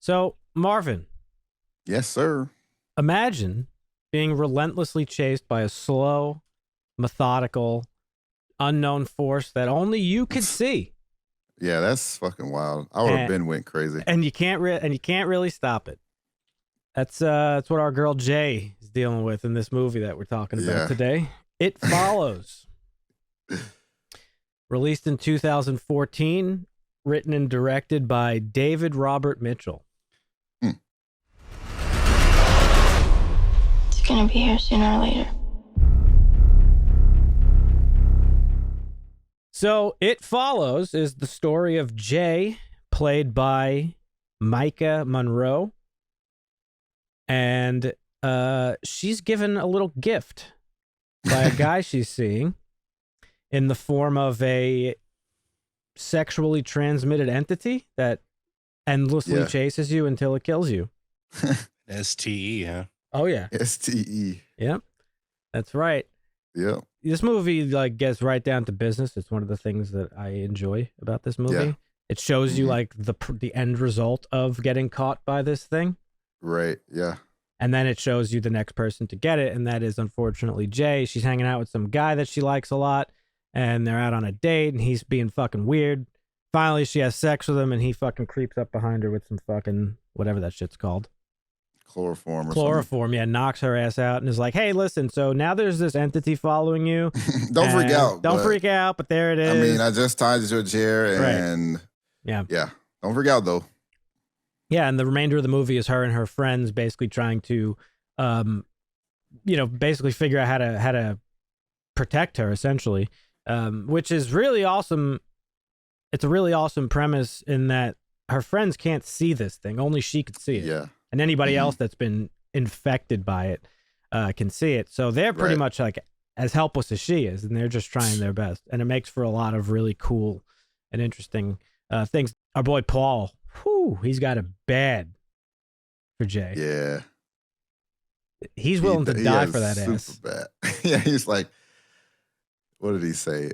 So, Marvin, Yes, sir. imagine being relentlessly chased by a slow, methodical, unknown force that only you could see, Yeah, that's fucking wild. I would have been went crazy. and you can't really stop it. That's what our girl Jay is dealing with in this movie that we're talking about today. It Follows. Released in 2014, written and directed by David Robert Mitchell. It's gonna be here sooner or later. So, It Follows is the story of Jay, played by Micah Monroe. And she's given a little gift by a guy she's seeing in the form of a sexually transmitted entity that endlessly chases you until it kills you. STE, huh? Oh, yeah. STE. Yep. That's right. Yep. This movie gets right down to business. It's one of the things that I enjoy about this movie. Yeah. It shows you the end result of getting caught by this thing. Right. Yeah. And then it shows you the next person to get it, and that is unfortunately Jay. She's hanging out with some guy that she likes a lot, and they're out on a date, and he's being fucking weird. Finally, she has sex with him, and he fucking creeps up behind her with some fucking whatever that shit's called. Chloroform or something. Yeah, knocks her ass out and is like, hey, listen, so now there's this entity following you. Don't freak out. Don't freak out, but there it is. I mean, I just tied you to a chair and yeah. Don't freak out though. Yeah, and the remainder of the movie is her and her friends basically trying to basically figure out how to protect her, essentially. Which is really awesome. It's a really awesome premise in that her friends can't see this thing. Only she could see it. Yeah. And anybody else that's been infected by it can see it. So they're pretty much like as helpless as she is, and they're just trying their best. And it makes for a lot of really cool and interesting things. Our boy Paul, he's got it bad for Jay. Yeah. He's willing to die for that super ass. Bad. Yeah, he's like, what did he say?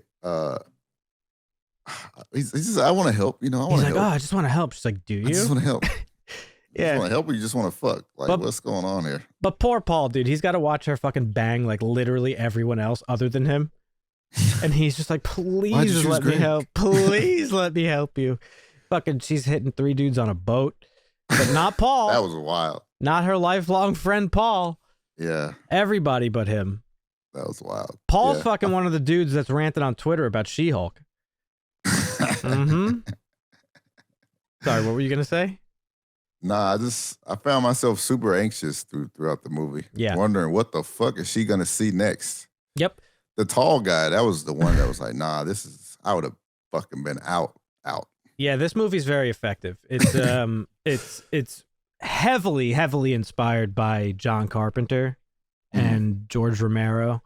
He's just, I want to help. I want to help. I just want to help. She's like, do you? I just want to help. You Yeah. just want to help or you just want to fuck? Like, what's going on here? But poor Paul, dude, he's got to watch her fucking bang like literally everyone else other than him. And he's just like, please let me help. Please let me help you. Fucking, she's hitting 3 dudes on a boat. But not Paul. That was wild. Not her lifelong friend, Paul. Yeah. Everybody but him. That was wild. Paul's fucking one of the dudes that's ranting on Twitter about She-Hulk. Sorry, what were you going to say? Nah, I found myself super anxious throughout the movie. Yeah. Wondering what the fuck is she gonna see next? Yep. The tall guy, that was the one that was like, nah, I would have fucking been out. Yeah, this movie's very effective. It's it's heavily inspired by John Carpenter and George Romero.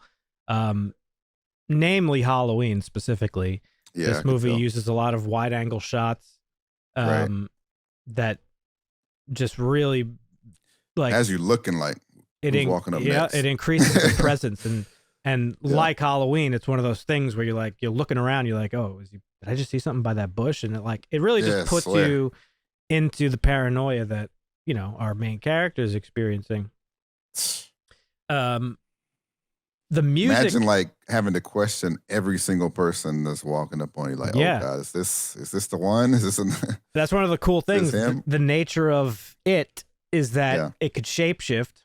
Namely Halloween specifically. Yeah. This movie uses a lot of wide angle shots that just really like as you're looking like who's walking up next. It increases the presence and like Halloween, it's one of those things where you're looking around, you're like, oh, did I just see something by that bush? And it really just puts you into the paranoia that our main character is experiencing. The music. Imagine like having to question every single person that's walking up on you, like, oh God, is this the one? Is this? That's one of the cool things. The nature of it is that it could shapeshift,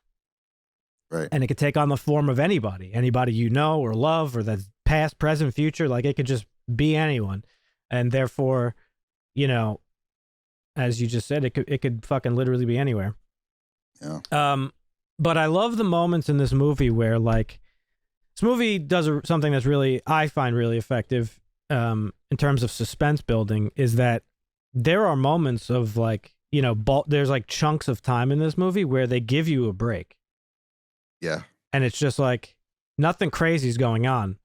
right? And it could take on the form of anybody you know or love, or that's past, present, future. Like it could just be anyone, and therefore, as you just said, it could fucking literally be anywhere. Yeah. But I love the moments in this movie where this movie does something that's I find really effective in terms of suspense building, is that there are moments of there's chunks of time in this movie where they give you a break. Yeah. And it's just nothing crazy is going on,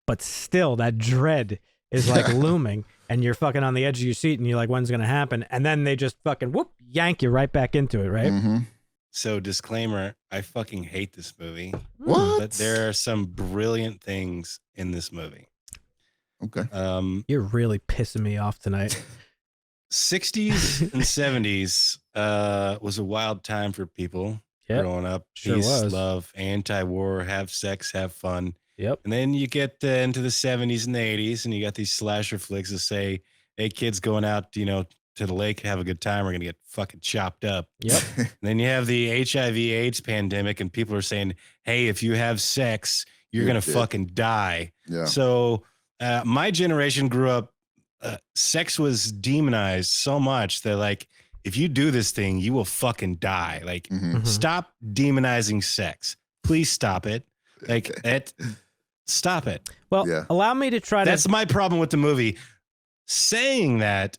but still that dread is looming, and you're fucking on the edge of your seat and you're like, when's it going to happen? And then they just fucking yank you right back into it, right? Mm-hmm. So disclaimer, I fucking hate this movie. What? But there are some brilliant things in this movie. Okay. You're really pissing me off tonight. 60s and 70s was a wild time for people growing up. Sure Peace, was. love, anti-war, have sex, have fun. Yep. And then you get into the 70s and 80s, and you got these slasher flicks that say, hey, kids going out, to the lake, have a good time. We're going to get fucking chopped up. Yep. And then you have the HIV/AIDS pandemic, and people are saying, hey, if you have sex, you're going to fucking die. Yeah. So my generation grew up, sex was demonized so much that, like, if you do this thing, you will fucking die. Like, stop demonizing sex. Please stop it. Like, stop it. Well, allow me to try That's my problem with the movie. Saying that,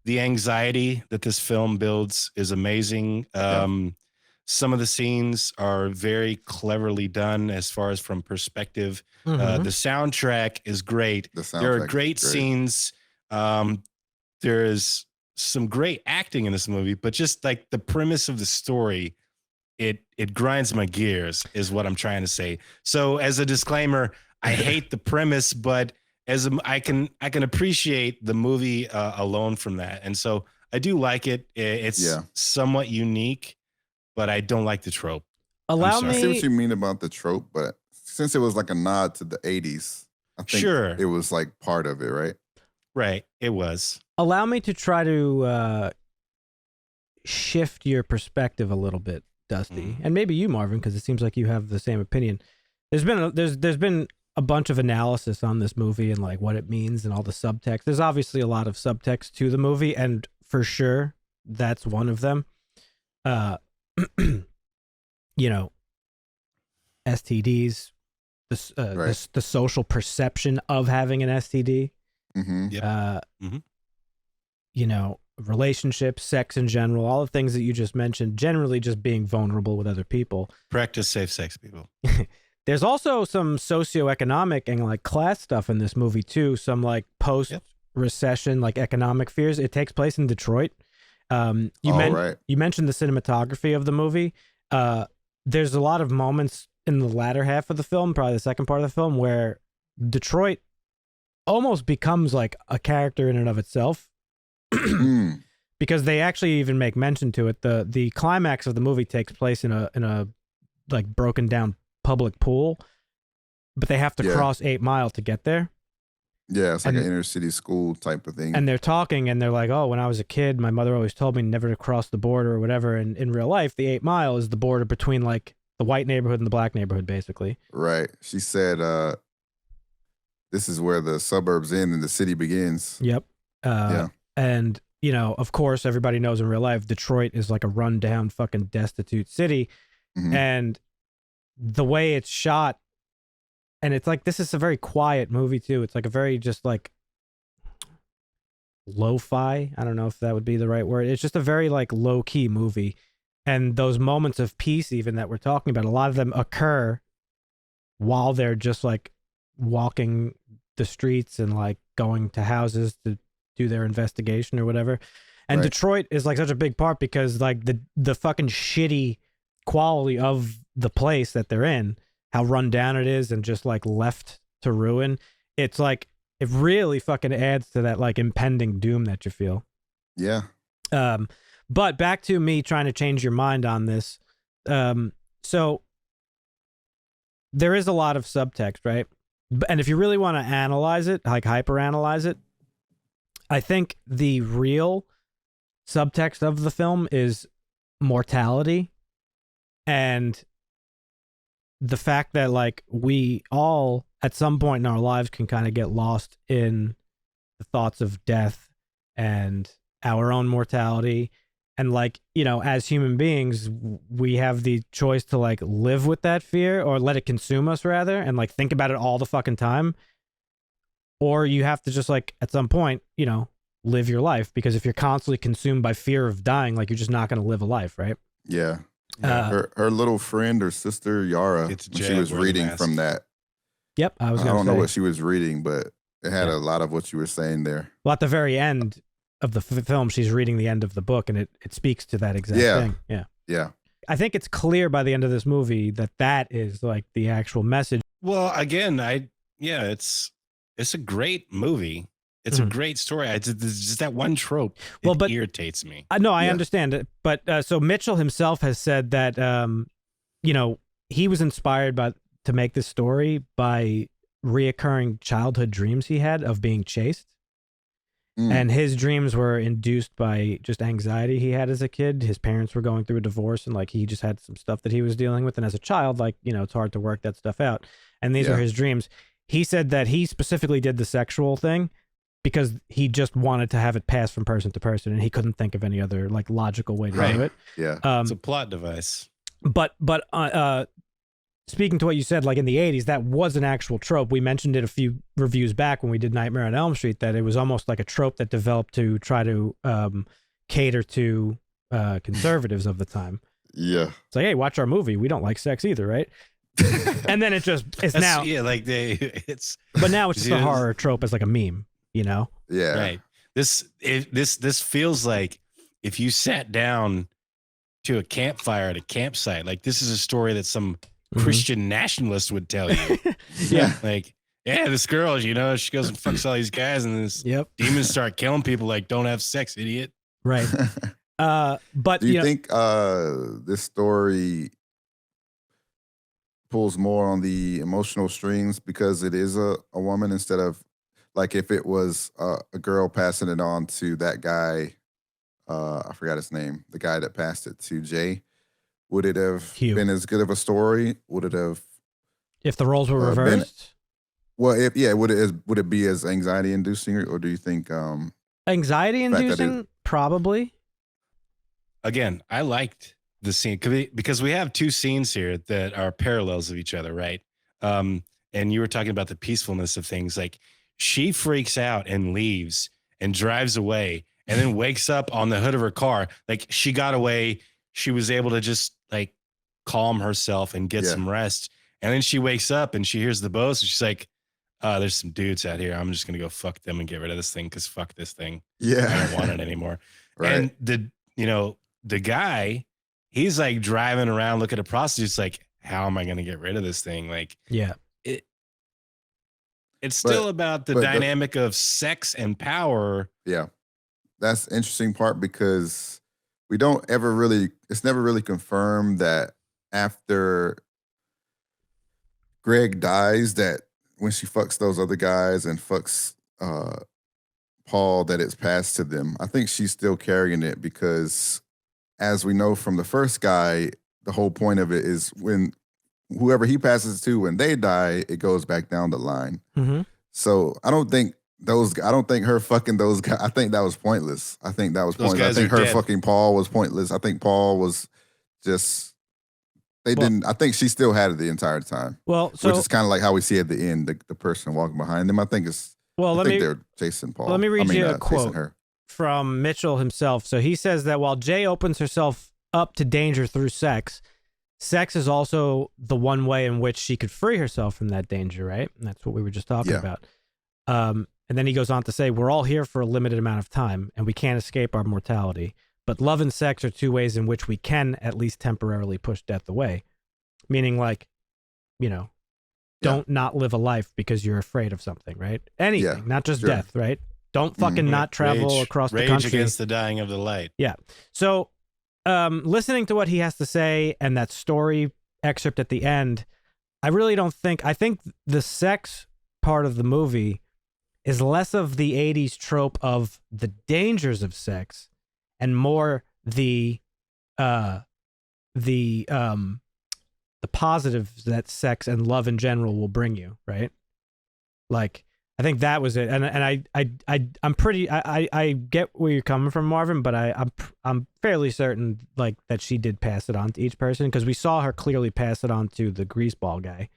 the anxiety that this film builds is amazing. Some of the scenes are very cleverly done as far as from perspective. The soundtrack is great. There are great scenes. There's some great acting in this movie, but just like the premise of the story, it grinds my gears is what I'm trying to say. So as a disclaimer, I hate the premise, but I can appreciate the movie alone from that. And so I do like it. It's somewhat unique, but I don't like the trope. Allow me. I see what you mean about the trope, but since it was like a nod to the 80s, I think it was like part of it, right? Right. It was. Allow me to try to shift your perspective a little bit, Dusty, and maybe you, Marvin, because it seems like you have the same opinion. There's been a bunch of analysis on this movie and like what it means and all the subtext. There's obviously a lot of subtext to the movie, and for sure that's one of them. STDs, the social perception of having an STD. Relationships, sex in general, all the things that you just mentioned, generally just being vulnerable with other people. Practice safe sex, people. There's also some socioeconomic and like class stuff in this movie too. Some like post-recession like economic fears. It takes place in Detroit. You mentioned the cinematography of the movie. There's a lot of moments in the latter half of the film, probably the second part of the film, where Detroit almost becomes like a character in and of itself. Because they actually even make mention to it. The climax of the movie takes place in a like broken down public pool, but they have to cross 8 Mile to get there. Yeah, it's like an inner city school type of thing. And they're talking and they're like, oh, when I was a kid, my mother always told me never to cross the border or whatever. And in real life, the 8 Mile is the border between like the white neighborhood and the black neighborhood, basically. Right. She said, this is where the suburbs end and the city begins. Yep. And, of course, everybody knows in real life, Detroit is like a rundown fucking destitute city. And the way it's shot, and it's like, this is a very quiet movie too. It's like a very just like lo-fi. I don't know if that would be the right word. It's just a very like low key movie. And those moments of peace even that we're talking about, a lot of them occur while they're just like walking the streets and like going to houses to do their investigation or whatever. And Detroit is like such a big part because like the fucking shitty quality of the place that they're in, how run down it is and just like left to ruin. It's like, it really fucking adds to that like impending doom that you feel. Yeah. But back to me trying to change your mind on this. So there is a lot of subtext, right? And if you really want to analyze it, like hyper-analyze it, I think the real subtext of the film is mortality and the fact that like we all at some point in our lives can kind of get lost in the thoughts of death and our own mortality. And like, as human beings, we have the choice to like live with that fear or let it consume us rather. And like, think about it all the fucking time. Or you have to just like, at some point, live your life, because if you're constantly consumed by fear of dying, like you're just not going to live a life. Right. Yeah. Her little friend or sister, Yara, when she was reading from that. Yep. I don't know what she was reading, but it had a lot of what you were saying there. Well, at the very end of the film, she's reading the end of the book, and it speaks to that exact thing. Yeah. Yeah. I think it's clear by the end of this movie that is like the actual message. Well, again, it's a great movie. It's a great story. Just that one trope. It irritates me. No, I understand it. But so Mitchell himself has said that, you know, he was inspired to make this story by reoccurring childhood dreams he had of being chased. And his dreams were induced by just anxiety he had as a kid. His parents were going through a divorce, and like he just had some stuff that he was dealing with. And as a child, like, you know, it's hard to work that stuff out. And these are his dreams. He said that he specifically did the sexual thing because he just wanted to have it pass from person to person, and he couldn't think of any other like logical way to do it. Yeah, it's a plot device. But speaking to what you said, like in the 80s, that was an actual trope. We mentioned it a few reviews back when we did Nightmare on Elm Street, that it was almost like a trope that developed to try to cater to conservatives of the time. Yeah. It's like, hey, watch our movie. We don't like sex either, right? And then it's now. Yeah, like it's. But now it's just a horror trope as like a meme, you know? Yeah. Right. This feels like if you sat down to a campfire at a campsite, like this is a story that some Christian nationalist would tell you. Yeah. Like, yeah, this girl, you know, she goes and fucks all these guys, and this demons start killing people. Like, don't have sex, idiot. Right. But do you think this story pulls more on the emotional strings because it is a woman instead of like if it was a girl passing it on to that guy? I forgot his name. The guy that passed it to Jay. Would it have been as good of a story? Would it have, if the roles were reversed? Would it be as anxiety inducing, or do you think anxiety inducing? Probably. Again, I liked the scene because we have two scenes here that are parallels of each other, right? And you were talking about the peacefulness of things. Like she freaks out and leaves and drives away, and then wakes up on the hood of her car. Like she got away. She was able to just like calm herself and get some rest. And then she wakes up and she hears the boast and she's like, there's some dudes out here. I'm just going to go fuck them and get rid of this thing. Cause fuck this thing. Yeah. I don't want it anymore. Right. And the guy, he's like driving around looking at prostitutes. Like, how am I going to get rid of this thing? Like, it's still about the dynamic of sex and power. Yeah. That's the interesting part because we don't ever really, it's never really confirmed that after Greg dies, that when she fucks those other guys and fucks Paul, that it's passed to them. I think she's still carrying it because as we know from the first guy, the whole point of it is when whoever he passes to, when they die, it goes back down the line. So I don't think her fucking those guys. I think that was pointless. I think her dead. Fucking Paul was pointless. I think Paul was just. I think she still had it the entire time. Well, which is kind of like how we see at the end the person walking behind them. I think it's. I think they're chasing Paul. Let me read you a quote from Mitchell himself. So he says that while Jay opens herself up to danger through sex is also the one way in which she could free herself from that danger, right? And that's what we were just talking about. And then he goes on to say, we're all here for a limited amount of time, and we can't escape our mortality. But love and sex are two ways in which we can at least temporarily push death away. Meaning like, you know, don't not live a life because you're afraid of something, right? Anything, not just death, right? Don't fucking not travel across the country. Rage against the dying of the light. Yeah. So listening to what he has to say and that story excerpt at the end, I think the sex part of the movie is less of the 80s trope of the dangers of sex and more the positives that sex and love in general will bring you, right? Like, I think that was it. And I get where you're coming from, Marvin, but I'm fairly certain like that she did pass it on to each person because we saw her clearly pass it on to the greaseball guy.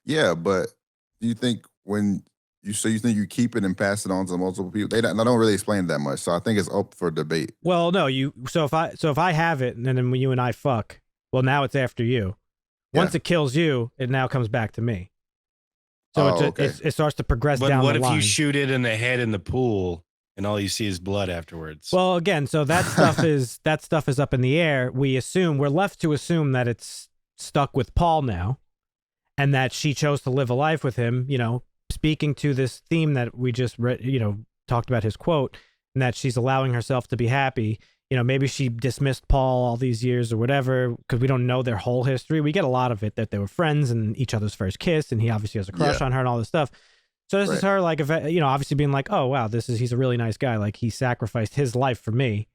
Yeah, but do you think when you think you keep it and pass it on to multiple people? They don't really explain that much, so I think it's up for debate. Well, no, so if I have it and then when you and I fuck, well, now it's after you. Once it kills you, it now comes back to me. So it starts to progress down the line. But what if you shoot it in the head in the pool and all you see is blood afterwards? Well, again, so that stuff is up in the air. We're left to assume that it's stuck with Paul now, and that she chose to live a life with him. You know, speaking to this theme that we just read, you know, talked about his quote, and that she's allowing herself to be happy. You know, maybe she dismissed Paul all these years or whatever, because we don't know their whole history. We get a lot of it, that they were friends and each other's first kiss, and he obviously has a crush on her and all this stuff. So this is her, like, you know, obviously being like, oh, wow, he's a really nice guy. Like, he sacrificed his life for me.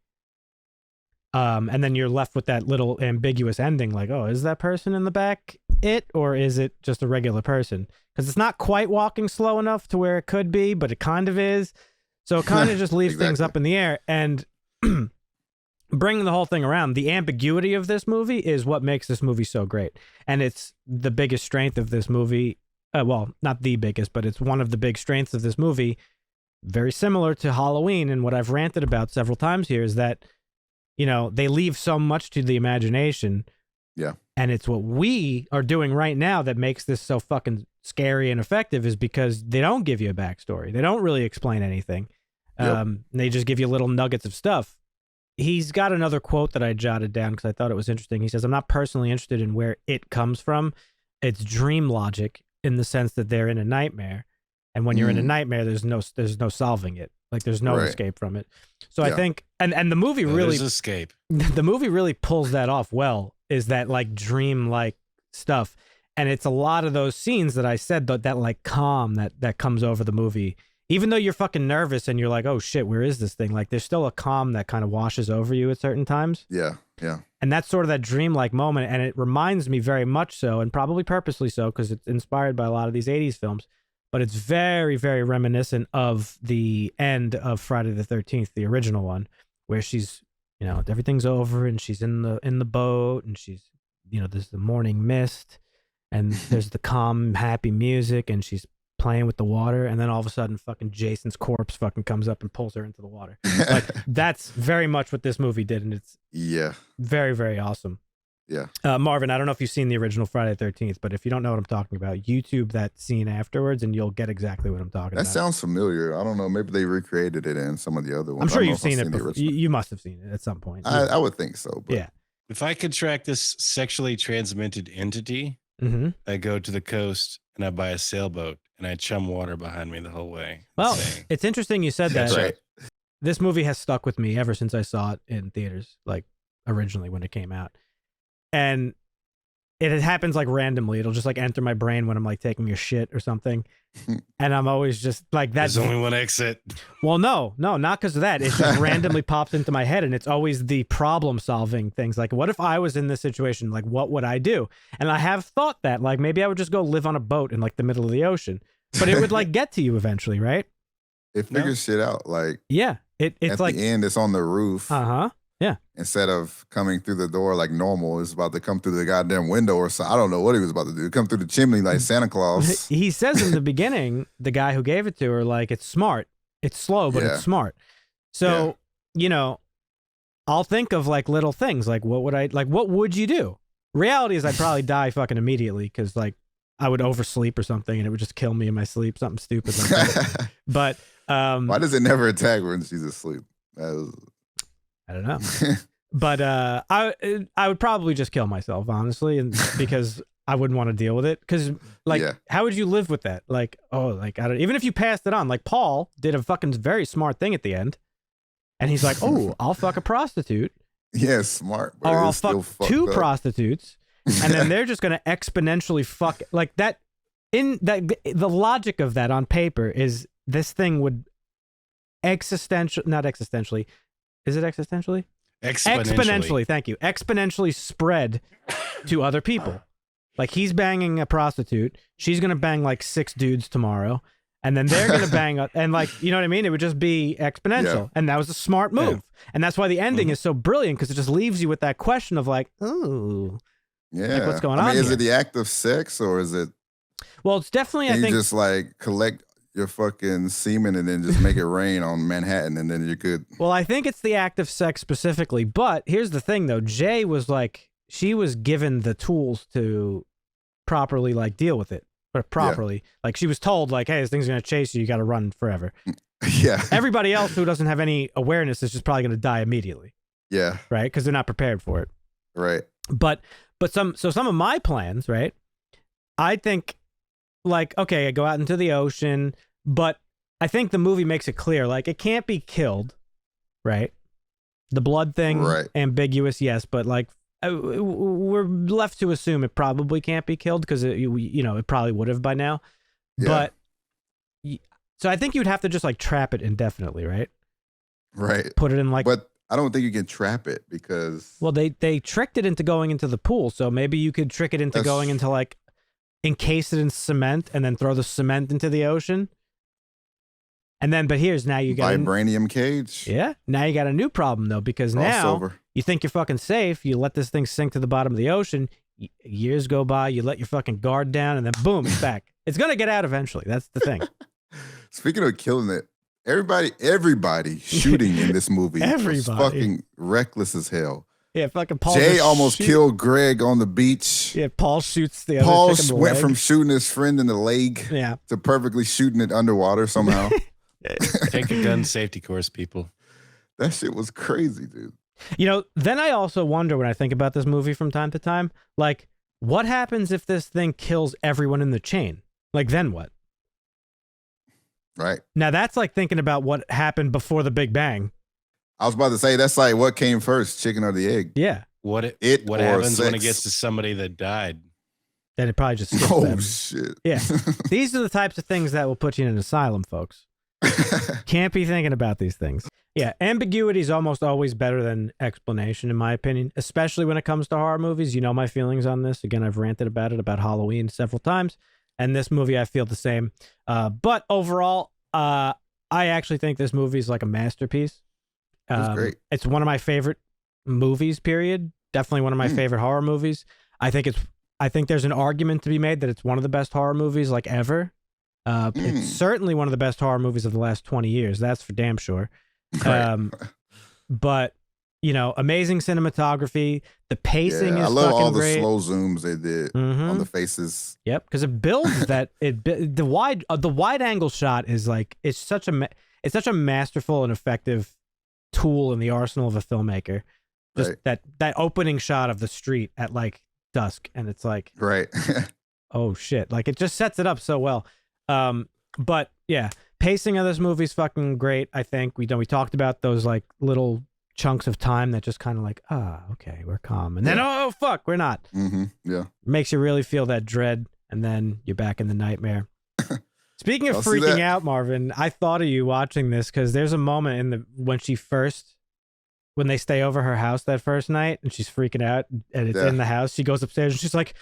And then you're left with that little ambiguous ending, like, oh, is that person in the back it, or is it just a regular person? Because it's not quite walking slow enough to where it could be, but it kind of is. So it kind of just leaves things up in the air. And bringing the whole thing around, the ambiguity of this movie is what makes this movie so great. And it's the biggest strength of this movie. Well, not the biggest, but it's one of the big strengths of this movie. Very similar to Halloween, and what I've ranted about several times here is that, you know, they leave so much to the imagination. Yeah. And it's what we are doing right now that makes this so fucking scary and effective, is because they don't give you a backstory. They don't really explain anything. They just give you little nuggets of stuff. He's got another quote that I jotted down because I thought it was interesting. He says, I'm not personally interested in where it comes from. It's dream logic, in the sense that they're in a nightmare. And when you're in a nightmare, there's no solving it. Like, there's no escape from it. So I think, and the movie really, escape. The movie really pulls that off well, is that like dream-like stuff. And it's a lot of those scenes that I said, that like calm that comes over the movie. Even though you're fucking nervous and you're like, oh shit, where is this thing? Like, there's still a calm that kind of washes over you at certain times. Yeah, yeah. And that's sort of that dreamlike moment. And it reminds me very much so, and probably purposely so, because it's inspired by a lot of these 80s films. But it's very, very reminiscent of the end of Friday the 13th, the original one, where she's, you know, everything's over and she's in the boat, and she's, you know, there's the morning mist and there's the calm, happy music, and she's playing with the water, and then all of a sudden fucking Jason's corpse fucking comes up and pulls her into the water. Like, that's very much what this movie did, and it's very, very awesome. Yeah. Marvin, I don't know if you've seen the original Friday the 13th, but if you don't know what I'm talking about, YouTube that scene afterwards and you'll get exactly what I'm talking about. That sounds familiar. I don't know. Maybe they recreated it in some of the other ones. I'm sure you've seen it before. You must have seen it at some point. I would think so. But. Yeah. If I could track this sexually transmitted entity, I go to the coast and I buy a sailboat and I chum water behind me the whole way. Well, it's interesting you said that. Right. This movie has stuck with me ever since I saw it in theaters, like originally when it came out. And it happens like randomly. It'll just like enter my brain when I'm like taking a shit or something. And I'm always just like, that's there's only one exit. Well, no, not because of that. It just randomly pops into my head, and it's always the problem solving things. Like, what if I was in this situation? Like, what would I do? And I have thought that, like, maybe I would just go live on a boat in like the middle of the ocean, but it would like get to you eventually, right? It figures shit out. Like, yeah, it's at like the end, it's on the roof. Yeah. Instead of coming through the door like normal, it's about to come through the goddamn window or so. I don't know what he was about to do. Come through the chimney like Santa Claus. He says in the beginning, the guy who gave it to her, like, it's smart. It's slow, but it's smart. So, you know, I'll think of like little things. Like, what would you do? Reality is I'd probably die fucking immediately, because like I would oversleep or something and it would just kill me in my sleep. Something stupid like that. But why does it never attack when she's asleep? I don't know. But I would probably just kill myself, honestly, and because I wouldn't want to deal with it. Because like, how would you live with that? Like, oh, like, I don't. Even if you passed it on, like Paul did a fucking very smart thing at the end, and he's like, oh, I'll fuck a prostitute. Yeah, smart. But or I'll fuck two prostitutes, and then they're just gonna exponentially fuck like that. In that, the logic of that on paper is this thing would not existentially. Is it existentially? Exponentially. Thank you. Exponentially spread to other people. Like, he's banging a prostitute. She's going to bang like 6 dudes tomorrow. And then they're going to bang and like, you know what I mean? It would just be exponential. Yeah. And that was a smart move. Yeah. And that's why the ending is so brilliant, because it just leaves you with that question of like, ooh. Yeah. Like, what's going on Is here? it the act of sex, or is it? Well, it's definitely, I think. You just like collect your fucking semen and then just make it rain on Manhattan, and then you could. Well, I think it's the act of sex specifically, but here's the thing though. Jay was like, she was given the tools to properly like deal with it, but properly. Like, she was told like, hey, this thing's going to chase you. You got to run forever. Yeah. Everybody else who doesn't have any awareness is just probably going to die immediately. Yeah. Right. Because they're not prepared for it. Right. But some of my plans, right? I think like, okay, I go out into the ocean, but I think the movie makes it clear, like, it can't be killed, right? The blood thing, ambiguous, yes, but like, we're left to assume it probably can't be killed because it probably would have by now. Yeah. But so I think you'd have to just like trap it indefinitely, right? Right. Put it in like. But I don't think you can trap it because. Well, they tricked it into going into the pool, so maybe you could trick it into going into like, encase it in cement and then throw the cement into the ocean. And then, but now you got vibranium cage. Yeah. Now you got a new problem though, because now you think you're fucking safe. You let this thing sink to the bottom of the ocean. Years go by. You let your fucking guard down, and then boom, it's back. It's gonna get out eventually. That's the thing. Speaking of killing it, everybody shooting in this movie was fucking reckless as hell. Yeah, fucking Paul. Jay almost killed Greg on the beach. Yeah, Paul shoots the other. Paul went from shooting his friend in the leg to perfectly shooting it underwater somehow. Take a gun safety course, people. That shit was crazy, dude. Then I also wonder when I think about this movie from time to time, like, what happens if this thing kills everyone in the chain? Like, then what? Right. Now, that's like thinking about what happened before the Big Bang. I was about to say, that's like what came first, chicken or the egg? Yeah. What happens when it gets to somebody that died? Then it probably just skips them. Shit. Yeah. These are the types of things that will put you in an asylum, folks. Can't be thinking about these things. Yeah, ambiguity is almost always better than explanation, in my opinion, especially when it comes to horror movies. You know my feelings on this. Again, I've ranted about Halloween several times, and this movie I feel the same. But overall, I actually think this movie is like a masterpiece. It's great. It's one of my favorite movies, period. Definitely one of my favorite horror movies. I think there's an argument to be made that it's one of the best horror movies like ever. It's certainly one of the best horror movies of the last 20 years. That's for damn sure. But amazing cinematography. The pacing is I love all the great. slow zooms they did on the faces. Yep, because it builds the wide angle shot is like it's such a masterful and effective tool in the arsenal of a filmmaker. Just that opening shot of the street at like dusk, and it's like oh shit, like it just sets it up so well. But yeah, pacing of this movie is fucking great. I think we talked about those like little chunks of time that just kind of like, okay, we're calm, and then oh fuck, we're not. Yeah, makes you really feel that dread, and then you're back in the nightmare. Speaking of freaking out, Marvin, I thought of you watching this because there's a moment when they stay over her house that first night, and she's freaking out, and it's in the house. She goes upstairs and she's like,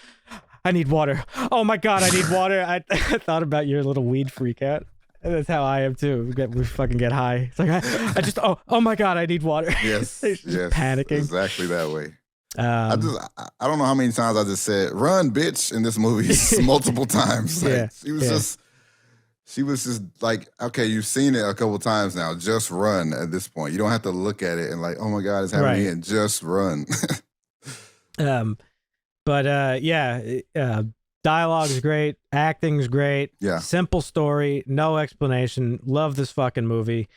I need water. Oh my God, I need water. I thought about your little weed freak out. And that's how I am too. We fucking get high. It's like, I just, oh my God, I need water. Yes. She's panicking. Exactly that way. I don't know how many times I just said, run, bitch, in this movie multiple times. Like, she was just like, okay, you've seen it a couple times now. Just run at this point. You don't have to look at it and like, oh my God, it's happening and just run. Dialogue's great, acting's great, simple story, no explanation. Love this fucking movie.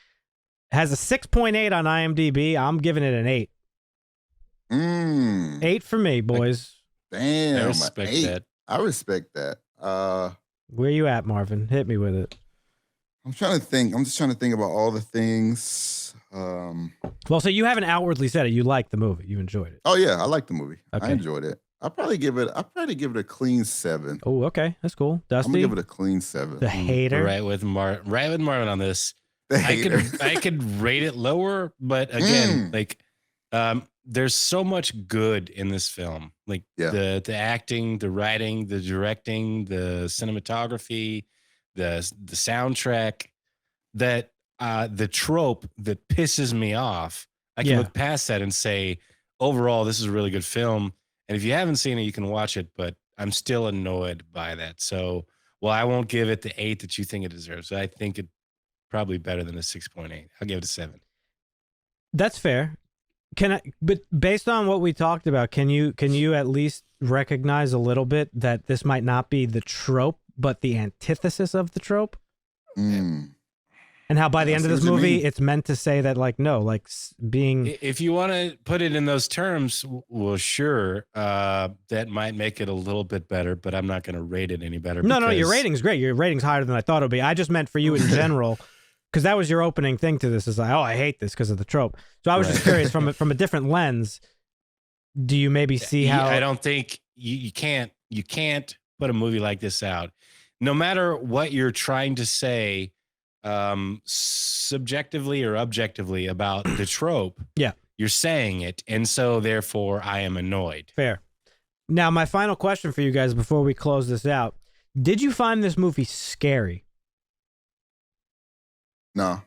Has a 6.8 on IMDb. I'm giving it an 8. 8 for me, boys. Damn, I respect that. I respect that. Where you at, Marvin? Hit me with it. I'm trying to think. I'm just trying to think about all the things. Well, so you haven't outwardly said it. You liked the movie. You enjoyed it. Oh yeah, I liked the movie. Okay. I enjoyed it. I'll probably give it a clean 7. Oh, okay. That's cool. Dusty? I'm gonna give it a clean 7. The hater. Right with Marvin on this. I could rate it lower, but again, there's so much good in this film. Like the acting, the writing, the directing, the cinematography, the soundtrack, that the trope that pisses me off. I can look past that and say, overall, this is a really good film. And if you haven't seen it, you can watch it, but I'm still annoyed by that. So, I won't give it the 8 that you think it deserves. I think it probably better than a 6.8. I'll give it a 7. That's fair. But based on what we talked about, can you at least recognize a little bit that this might not be the trope, but the antithesis of the trope? and how by the I end of see this what you movie, mean. it's meant to say that like no, like being If you want to put it in those terms, well, sure, that might make it a little bit better, but I'm not going to rate it any better. no, your because- rating's great. Your rating's higher than I thought it would be. I just meant for you in general, because that was your opening thing to this. Is like, oh, I hate this because of the trope. So I was just curious from a different lens. Do you maybe see how? I don't think you can't put a movie like this out, no matter what you're trying to say, subjectively or objectively about the trope. Yeah, you're saying it, and so therefore I am annoyed. Fair. Now, my final question for you guys before we close this out: did you find this movie scary? No.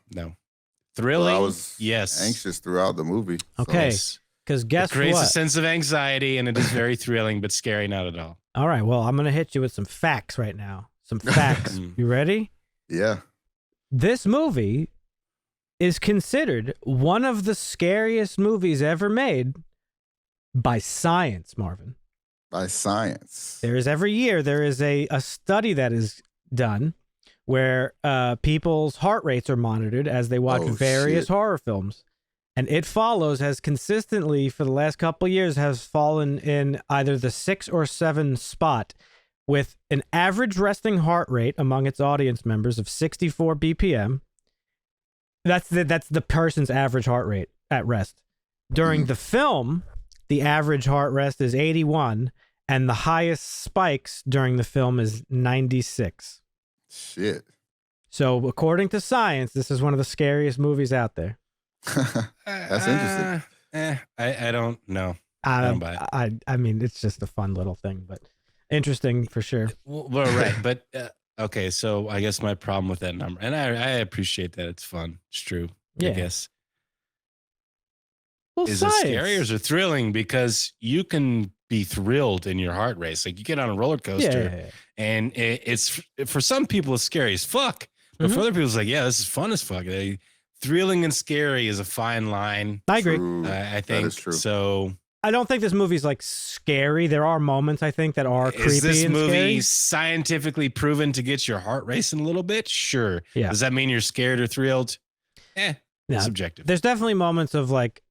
Thrilling. I was yes. anxious throughout the movie. Okay. So. Because guess it creates what? a sense of anxiety, and it is very thrilling, but scary not at all. All right. Well, I'm gonna hit you with some facts right now. Some facts. You ready? Yeah. This movie is considered one of the scariest movies ever made by science, Marvin. By science. Every year there is a study that is done where people's heart rates are monitored as they watch various horror films. And It Follows has consistently, for the last couple of years, has fallen in either the 6 or 7 spot with an average resting heart rate among its audience members of 64 BPM. That's the person's average heart rate at rest. During the film, the average heart rest is 81, and the highest spikes during the film is 96. Shit. So, according to science, this is one of the scariest movies out there. That's interesting. I don't know. I don't buy it. I mean, it's just a fun little thing, but interesting for sure. Well, right, but okay. So I guess my problem with that number, and I appreciate that it's fun. It's true. Yeah. I guess. Well, Is science. it scary or is it thrilling? Because you can be thrilled in your heart race. Like you get on a roller coaster, Yeah. and it's for some people it's scary as fuck, but for other people it's like, yeah, this is fun as fuck. Thrilling and scary is a fine line. I agree. True. I think That is true. so. I don't think this movie's like scary. There are moments I think that are creepy Is this and movie scary. scientifically proven to get your heart racing a little bit? Sure. Yeah. Does that mean you're scared or thrilled? Yeah. Subjective. There's definitely moments of like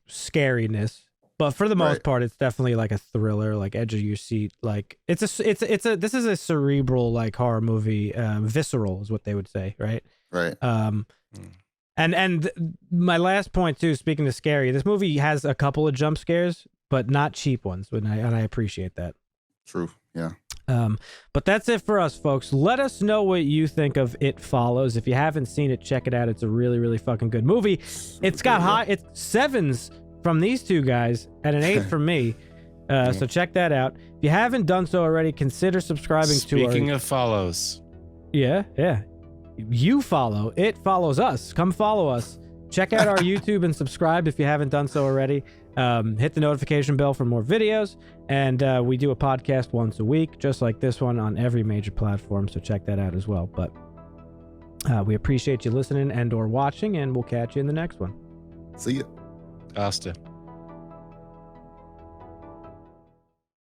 scariness, but for the most part, it's definitely like a thriller, like edge of your seat. Like this is a cerebral like horror movie. Visceral is what they would say, right? Right. And my last point too, speaking of scary, this movie has a couple of jump scares, but not cheap ones, and I appreciate that. True. Yeah. But that's it for us, folks. Let us know what you think of It Follows. If you haven't seen it, check it out. It's a really, really fucking good movie. It's got it's 7s from these two guys and an 8 from me. So check that out. If you haven't done so already, consider subscribing to our... Speaking of follows. Yeah. You follow. It follows us. Come follow us. Check out our YouTube and subscribe if you haven't done so already. Hit the notification bell for more videos. And we do a podcast once a week, just like this one, on every major platform. So check that out as well. But we appreciate you listening and or watching, and we'll catch you in the next one. See ya. Asta.